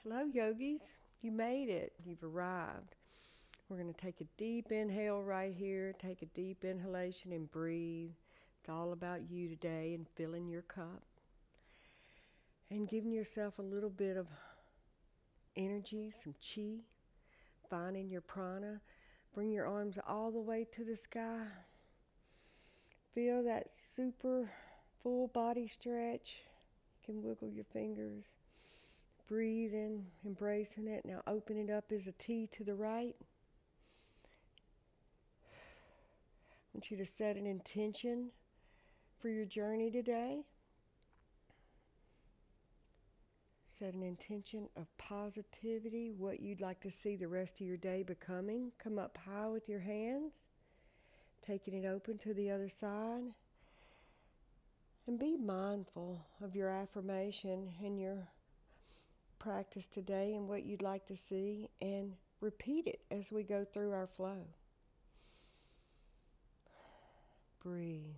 Hello, yogis. You made it. You've arrived. We're going to take a deep inhale right here. Take a deep inhalation and breathe. It's all about you today and filling your cup and giving yourself a little bit of energy, some chi, finding your prana. Bring your arms all the way to the sky. Feel that super full body stretch. You can wiggle your fingers. Breathe in, embracing it. Now open it up as a T to the right. I want you to set an intention for your journey today. Set an intention of positivity, what you'd like to see the rest of your day becoming. Come up high with your hands, taking it open to the other side. And be mindful of your affirmation and your practice today and what you'd like to see, and repeat it as we go through our flow. Breathe.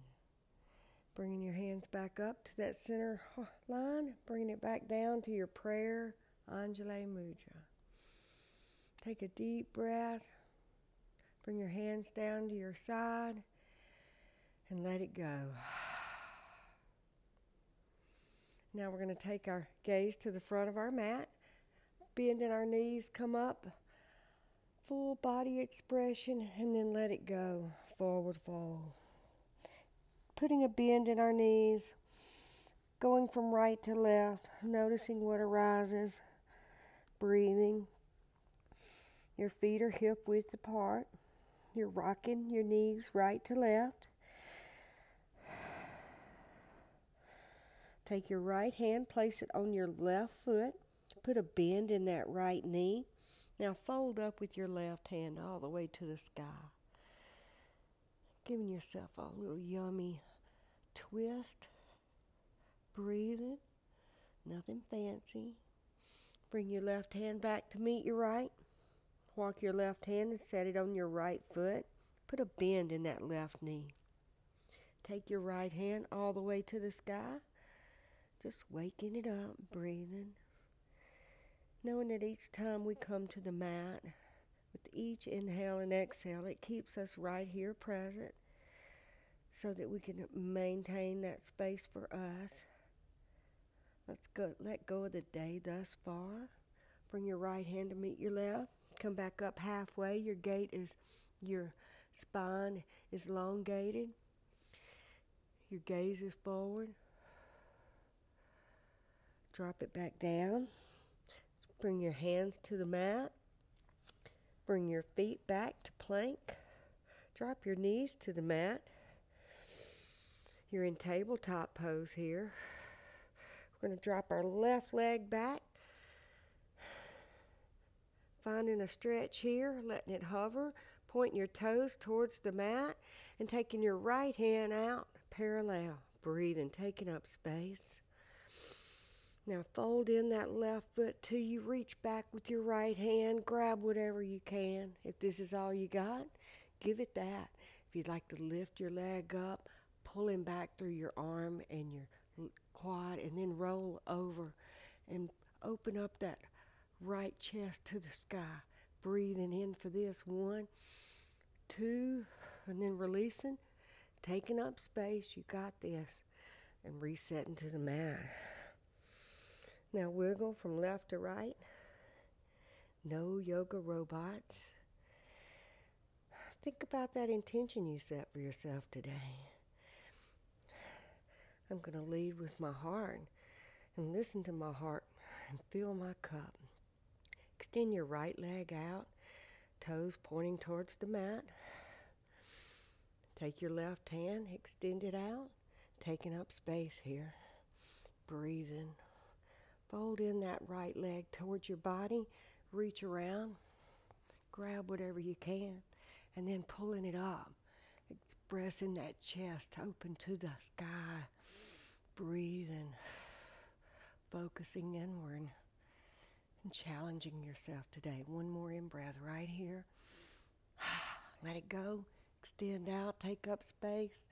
Bringing your hands back up to that center line, bringing it back down to your prayer, Anjali Mudra. Take a deep breath. Bring your hands down to your side and let it go. Now we're going to take our gaze to the front of our mat, bending our knees, come up, full body expression, and then let it go, forward fold. Putting a bend in our knees, going from right to left, noticing what arises, breathing. Your feet are hip width apart. You're rocking your knees right to left. Take your right hand, place it on your left foot. Put a bend in that right knee. Now fold up with your left hand all the way to the sky. Giving yourself a little yummy twist. Breathing. Nothing fancy. Bring your left hand back to meet your right. Walk your left hand and set it on your right foot. Put a bend in that left knee. Take your right hand all the way to the sky. Just waking it up, breathing. Knowing that each time we come to the mat, with each inhale and exhale, it keeps us right here present so that we can maintain that space for us. Let go of the day thus far. Bring your right hand to meet your left. Come back up halfway. Your spine is elongated. Your gaze is forward. Drop it back down. Bring your hands to the mat. Bring your feet back to plank. Drop your knees to the mat. You're in tabletop pose here. We're going to drop our left leg back. Finding a stretch here, letting it hover. Pointing your toes towards the mat and taking your right hand out parallel. Breathing, taking up space. Now fold in that left foot till you reach back with your right hand. Grab whatever you can. If this is all you got, give it that. If you'd like to lift your leg up, pull him back through your arm and your quad, and then roll over and open up that right chest to the sky. Breathing in for this. 1, 2, and then releasing. Taking up space. You got this. And resetting to the mat. Now wiggle from left to right. No yoga robots. Think about that intention you set for yourself today. I'm going to lead with my heart and listen to my heart and fill my cup. Extend your right leg out, toes pointing towards the mat. Take your left hand, extend it out, taking up space here. Breathing. Fold in that right leg towards your body, reach around, grab whatever you can, and then pulling it up, expressing that chest open to the sky, breathing, focusing inward, and challenging yourself today. One more in-breath right here. Let it go, extend out, take up space,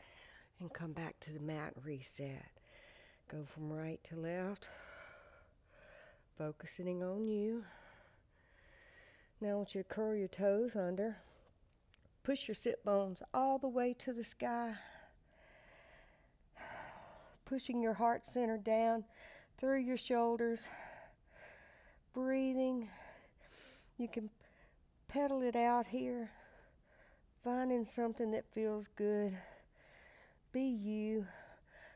and come back to the mat and reset. Go from right to left. Focusing on you. Now I want you to curl your toes under. Push your sit bones all the way to the sky. Pushing your heart center down through your shoulders. Breathing. You can pedal it out here. Finding something that feels good. Be you.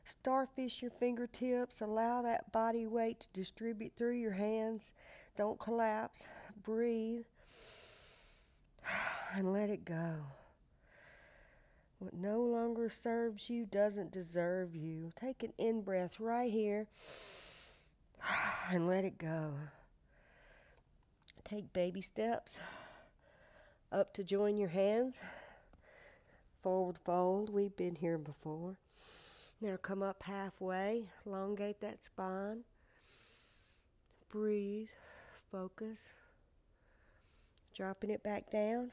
Starfish your fingertips. Allow that body weight to distribute through your hands. Don't collapse. Breathe. And let it go. What no longer serves you doesn't deserve you. Take an in-breath right here and let it go. Take baby steps up to join your hands. Forward fold. We've been here before. Now come up halfway. Elongate that spine. Breathe. Focus. Dropping it back down.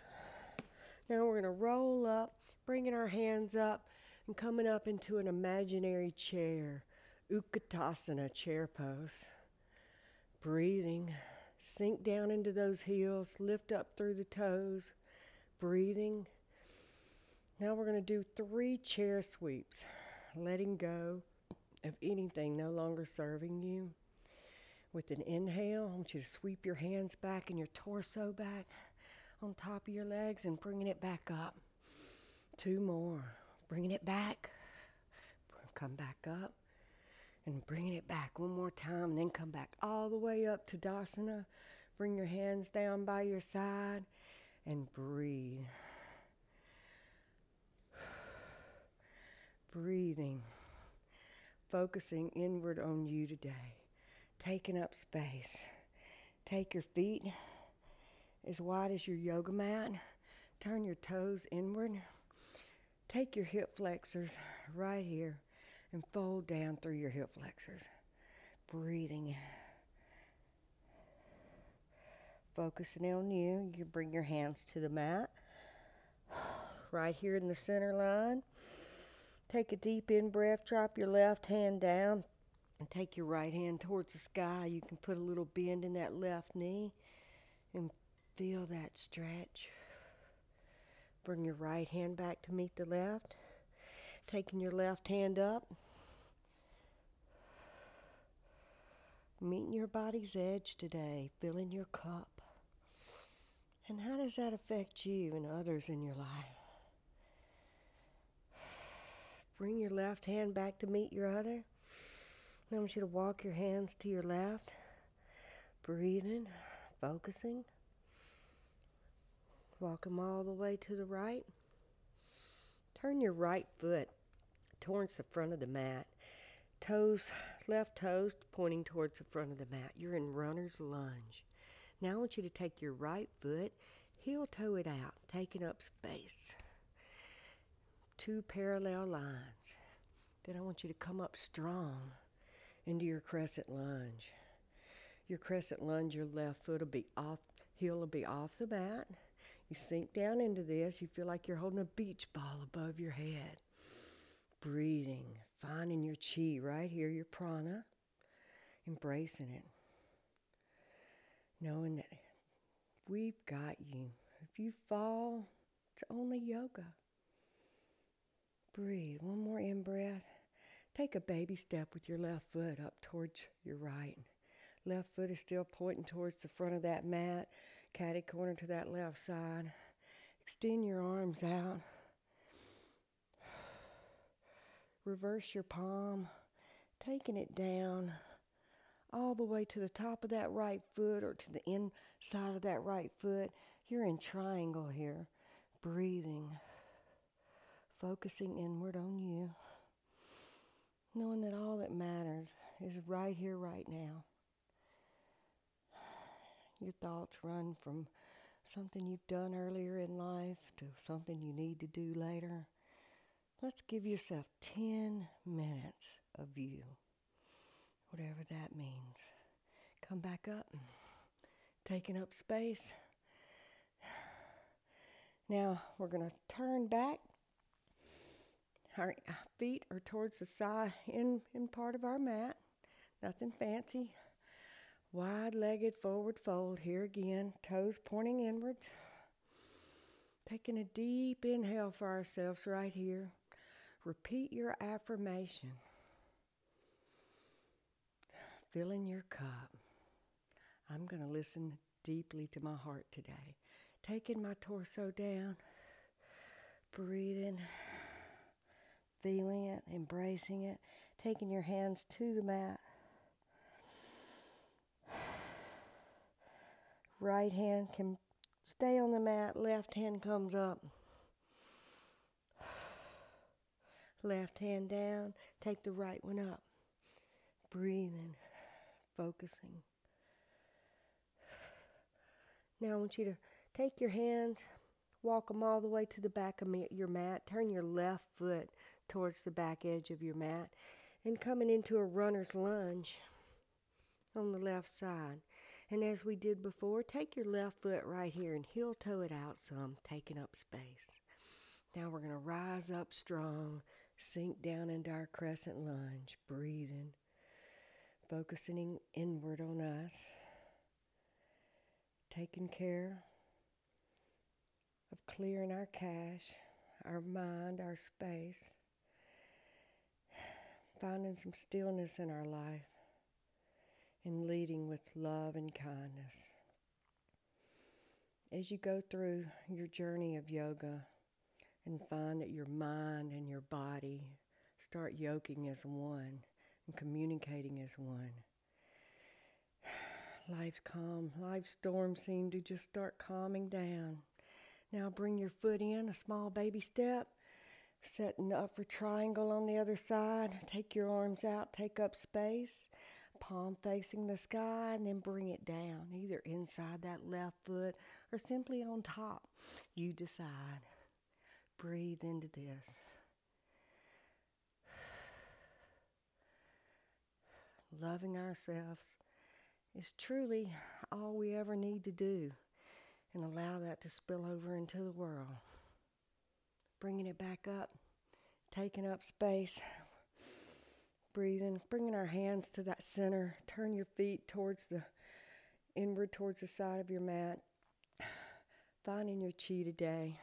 Now we're going to roll up, bringing our hands up and coming up into an imaginary chair. Utkatasana, chair pose. Breathing. Sink down into those heels. Lift up through the toes. Breathing. Now we're going to do 3 chair sweeps. Letting go of anything no longer serving you. With an inhale, I want you to sweep your hands back and your torso back on top of your legs and bringing it back up. 2 more. Bringing it back. Come back up. And bringing it back 1 more time. And then come back all the way up to Tadasana. Bring your hands down by your side. And breathe. Breathing. Focusing inward on you today. Taking up space. Take your feet as wide as your yoga mat. Turn your toes inward. Take your hip flexors right here and fold down through your hip flexors. Breathing. Focusing on you. You bring your hands to the mat. Right here in the center line. Take a deep in-breath. Drop your left hand down. And take your right hand towards the sky. You can put a little bend in that left knee. And feel that stretch. Bring your right hand back to meet the left. Taking your left hand up. Meeting your body's edge today. Filling your cup. And how does that affect you and others in your life? Bring your left hand back to meet your other. Now I want you to walk your hands to your left. Breathing, focusing. Walk them all the way to the right. Turn your right foot towards the front of the mat. Toes, left toes pointing towards the front of the mat. You're in runner's lunge. Now I want you to take your right foot, heel toe it out, taking up space. 2 parallel lines. Then I want you to come up strong into your crescent lunge. Your crescent lunge, your left foot will be off, heel will be off the mat. You sink down into this. You feel like you're holding a beach ball above your head. Breathing, finding your chi right here, your prana, embracing it. Knowing that we've got you. If you fall, it's only yoga. Breathe. 1 more in-breath. Take a baby step with your left foot up towards your right. Left foot is still pointing towards the front of that mat. Catty corner to that left side. Extend your arms out. Reverse your palm. Taking it down all the way to the top of that right foot or to the inside of that right foot. You're in triangle here. Breathing. Focusing inward on you. Knowing that all that matters is right here, right now. Your thoughts run from something you've done earlier in life to something you need to do later. Let's give yourself 10 minutes of you, whatever that means. Come back up, taking up space. Now we're going to turn back. Our feet are towards the side in part of our mat. Nothing fancy. Wide-legged forward fold here again, toes pointing inwards. Taking a deep inhale for ourselves right here. Repeat your affirmation. Filling your cup. I'm going to listen deeply to my heart today. Taking my torso down. Breathing. Feeling it, embracing it. Taking your hands to the mat. Right hand can stay on the mat. Left hand comes up. Left hand down. Take the right one up. Breathing. Focusing. Now I want you to take your hands, walk them all the way to the back of your mat. Turn your left foot towards the back edge of your mat. And coming into a runner's lunge on the left side. And as we did before, take your left foot right here and heel toe it out some, taking up space. Now we're going to rise up strong, sink down into our crescent lunge, breathing, focusing inward on us, taking care of clearing our cache, our mind, our space, finding some stillness in our life, and leading with love and kindness. As you go through your journey of yoga and find that your mind and your body start yoking as one and communicating as one, life's calm, life's storms seem to just start calming down. Now bring your foot in, a small baby step, setting up for triangle on the other side. Take your arms out, take up space. Palm facing the sky, and then bring it down, either inside that left foot or simply on top. You decide. Breathe into this. Loving ourselves is truly all we ever need to do, and allow that to spill over into the world. Bringing it back up, taking up space. Breathing, bringing our hands to that center. Turn your feet inward towards the side of your mat. Finding your chi today.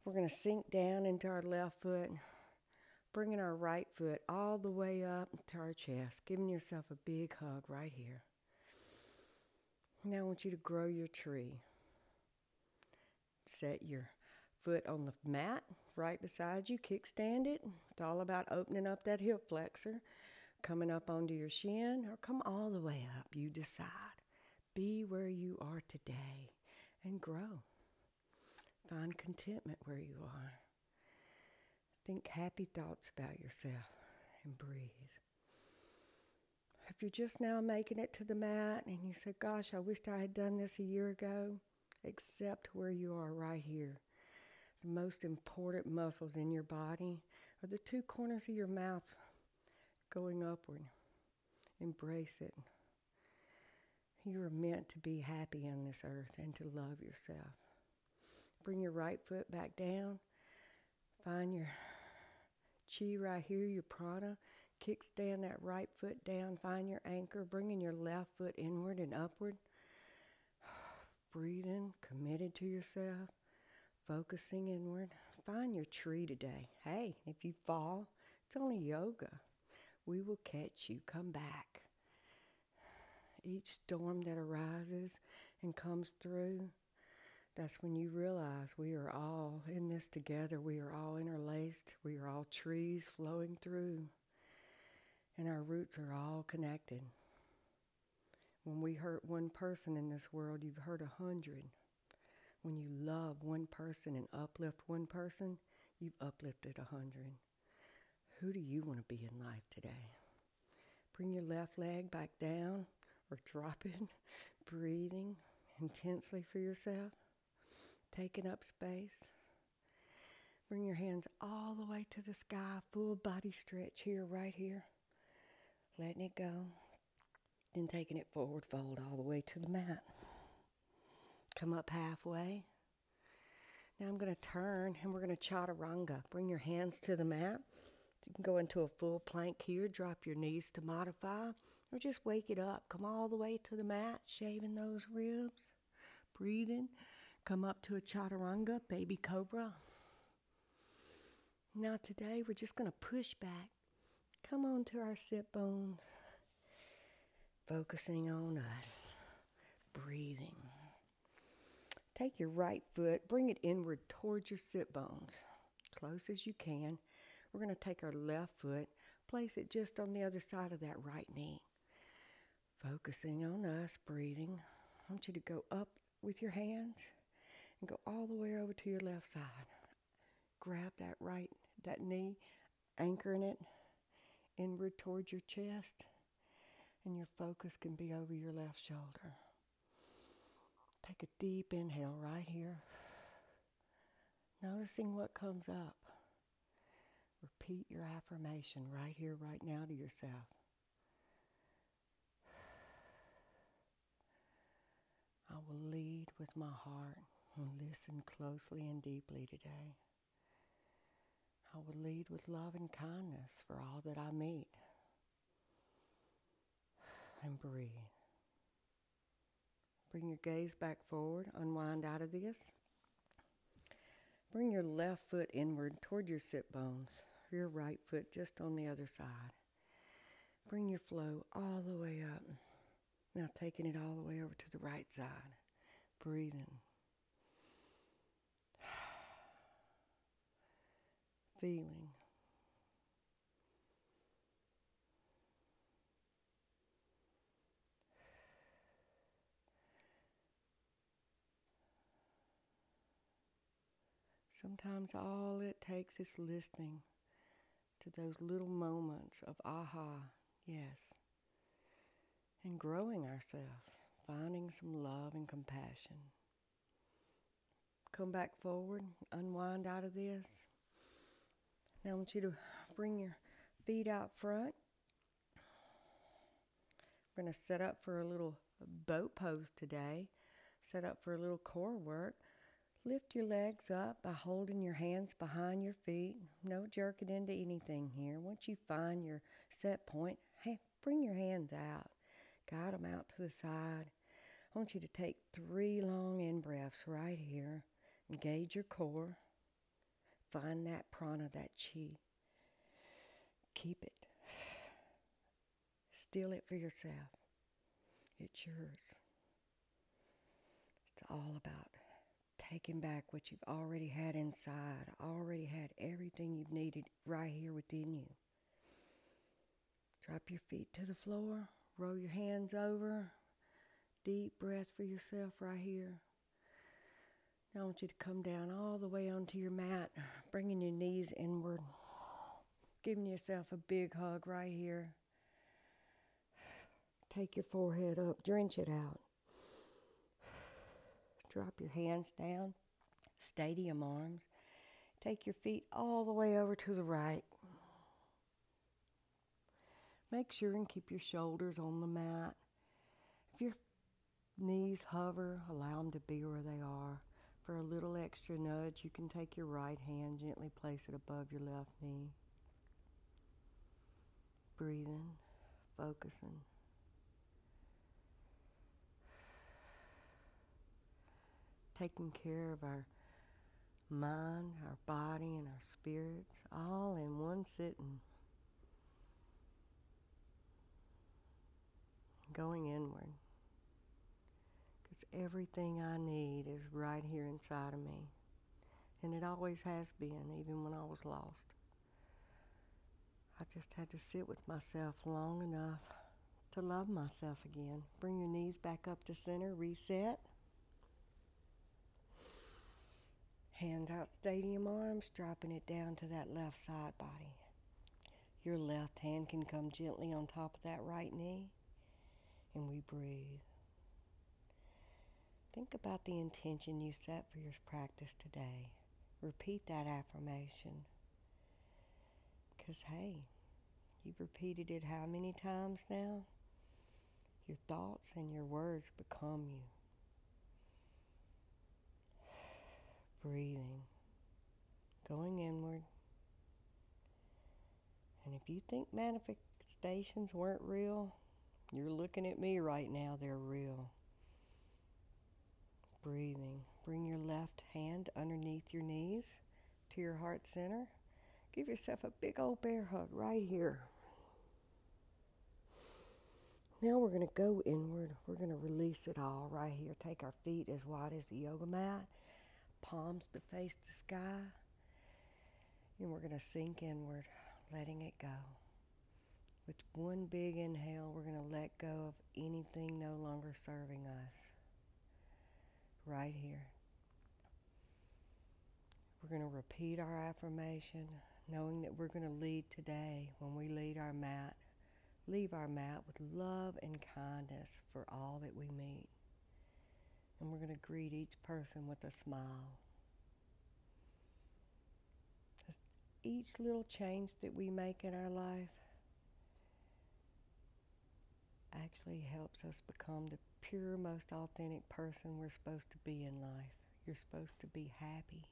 We're going to sink down into our left foot. Bringing our right foot all the way up to our chest. Giving yourself a big hug right here. Now I want you to grow your tree. Set your foot on the mat right beside you. Kickstand it. It's all about opening up that hip flexor. Coming up onto your shin or come all the way up. You decide. Be where you are today and grow. Find contentment where you are. Think happy thoughts about yourself and breathe. If you're just now making it to the mat and you say, gosh, I wished I had done this a year ago, accept where you are right here. The most important muscles in your body are the two corners of your mouth going upward. Embrace it. You are meant to be happy on this earth and to love yourself. Bring your right foot back down. Find your chi right here, your prana. Kickstand that right foot down. Find your anchor. Bringing your left foot inward and upward. Breathing, committed to yourself. Focusing inward. Find your tree today. Hey, if you fall, it's only yoga. We will catch you. Come back. Each storm that arises and comes through, that's when you realize we are all in this together. We are all interlaced. We are all trees flowing through. And our roots are all connected. When we hurt one person in this world, you've hurt 100. When you love one person and uplift one person, you've uplifted 100. Who do you want to be in life today? Bring your left leg back down or drop it. Breathing intensely for yourself. Taking up space. Bring your hands all the way to the sky. Full body stretch here, right here. Letting it go. Then taking it forward fold all the way to the mat. Come up halfway. Now I'm going to turn and we're going to chaturanga. Bring your hands to the mat. You can go into a full plank here. Drop your knees to modify. Or just wake it up. Come all the way to the mat, shaving those ribs. Breathing. Come up to a chaturanga, baby cobra. Now today we're just going to push back. Come on to our sit bones. Focusing on us. Breathing. Take your right foot, bring it inward towards your sit bones. Close as you can. We're going to take our left foot, place it just on the other side of that right knee. Focusing on us, breathing. I want you to go up with your hands and go all the way over to your left side. Grab that knee, anchoring it inward towards your chest, and your focus can be over your left shoulder. Take a deep inhale right here. Noticing what comes up. Repeat your affirmation right here, right now to yourself. I will lead with my heart and listen closely and deeply today. I will lead with love and kindness for all that I meet. And breathe. Bring your gaze back forward, unwind out of this. Bring your left foot inward toward your sit bones, your right foot just on the other side. Bring your flow all the way up. Now taking it all the way over to the right side. Breathing. Feeling. Sometimes all it takes is listening to those little moments of aha, yes, and growing ourselves, finding some love and compassion. Come back forward, unwind out of this. Now I want you to bring your feet out front. We're going to set up for a little boat pose today, set up for a little core work. Lift your legs up by holding your hands behind your feet. No jerking into anything here. Once you find your set point, hey, bring your hands out. Guide them out to the side. I want you to take 3 long in-breaths right here. Engage your core. Find that prana, that chi. Keep it. Steal it for yourself. It's yours. It's all about taking back what you've already had inside, already had everything you've needed right here within you. Drop your feet to the floor, roll your hands over, deep breath for yourself right here. Now I want you to come down all the way onto your mat, bringing your knees inward, giving yourself a big hug right here. Take your forehead up, drench it out. Drop your hands down, stadium arms. Take your feet all the way over to the right. Make sure and keep your shoulders on the mat. If your knees hover, allow them to be where they are. For a little extra nudge, you can take your right hand, gently place it above your left knee. Breathing, focusing. Taking care of our mind, our body, and our spirits, all in one sitting. Going inward. Because everything I need is right here inside of me. And it always has been, even when I was lost. I just had to sit with myself long enough to love myself again. Bring your knees back up to center, reset. Hands out, stadium arms, dropping it down to that left side body. Your left hand can come gently on top of that right knee, and we breathe. Think about the intention you set for your practice today. Repeat that affirmation. Because, hey, you've repeated it how many times now? Your thoughts and your words become you. Breathing, going inward. And if you think manifestations weren't real, You're looking at me right now. They're real. Breathing. Bring your left hand underneath your knees to your heart center. Give yourself a big old bear hug right here. Now we're going to go inward. We're going to release it all right here. Take our feet as wide as the yoga mat. Palms to face the sky. And we're going to sink inward, letting it go. With one big inhale, we're going to let go of anything no longer serving us. Right here. We're going to repeat our affirmation, knowing that we're going to lead today when we leave our mat with love and kindness for all that we meet. And we're going to greet each person with a smile. Each little change that we make in our life actually helps us become the pure, most authentic person we're supposed to be in life. You're supposed to be happy.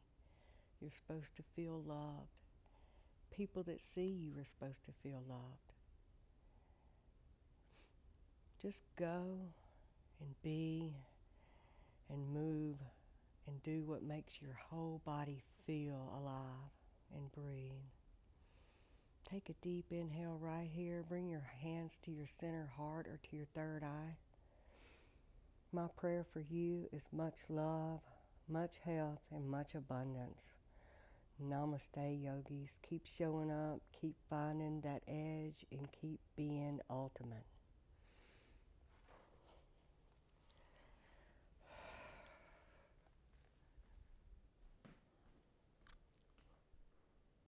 You're supposed to feel loved. People that see you are supposed to feel loved. Just go and be and move and do what makes your whole body feel alive and breathe. Take a deep inhale right here. Bring your hands to your center heart or to your third eye. My prayer for you is much love, much health, and much abundance. Namaste, yogis. Keep showing up, keep finding that edge, and keep being ultimate.